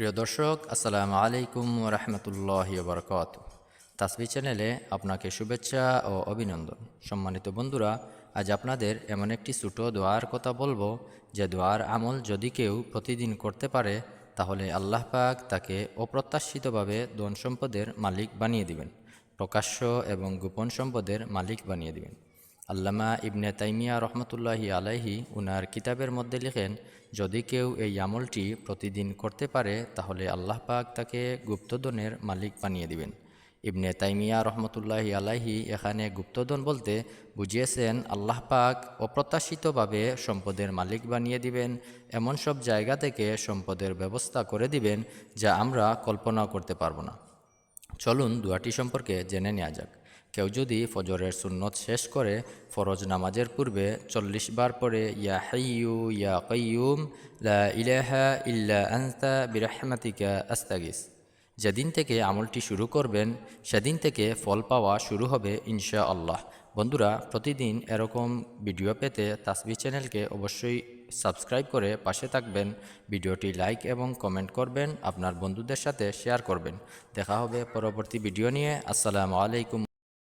প্রিয় দর্শক, আসসালামু আলাইকুম রহমতুল্লাহি বারকাত। তাসবিহ চ্যানেলে আপনাকে শুভেচ্ছা ও অভিনন্দন। সম্মানিত বন্ধুরা, আজ আপনাদের এমন একটি ছোটো দোয়ার কথা বলবো, যে দোয়ার আমল যদি কেউ প্রতিদিন করতে পারে, তাহলে আল্লাহ পাক তাকে অপ্রত্যাশিতভাবে ধন সম্পদের মালিক বানিয়ে দিবেন, প্রকাশ্য এবং গোপন সম্পদের মালিক বানিয়ে দিবেন। আল্লামা ইবনে তাইমিয়া রহমতুল্লাহি আলাইহি উনার কিতাবের মধ্যে লিখেন, যদি কেউ এই আমলটি প্রতিদিন করতে পারে, তাহলে আল্লাহ পাক তাকে গুপ্তধনের মালিক বানিয়ে দিবেন। ইবনে তাইমিয়া রহমতুল্লাহি আলাইহি এখানে গুপ্তধন বলতে বুঝিয়েছেন, আল্লাহ পাক অপ্রত্যাশিতভাবে সম্পদের মালিক বানিয়ে দিবেন, এমন সব জায়গা থেকে সম্পদের ব্যবস্থা করে দিবেন যা আমরা কল্পনা করতে পারবো না। চলুন দোয়াটি সম্পর্কে জেনে নেওয়া যাক। কেউ যদি ফজরের সুন্নত শেষ করে ফরজ নামাজের পূর্বে 40 বার পরে ইয়া হাইয়ু ইয়া কাইয়ুম লা ইলাহা ইল্লা আনতা বিরহমাতিকা আস্তাগিস, যেদিন থেকে আমলটি শুরু করবেন সেদিন থেকে ফল পাওয়া শুরু হবে ইনশাআল্লাহ। বন্ধুরা, প্রতিদিন এরকম ভিডিও পেতে তাসবিহ চ্যানেলকে অবশ্যই সাবস্ক্রাইব করে পাশে থাকবেন। ভিডিওটি লাইক এবং কমেন্ট করবেন, আপনার বন্ধুদের সাথে শেয়ার করবেন। দেখা হবে পরবর্তী ভিডিও নিয়ে। আসসালামু আলাইকুম।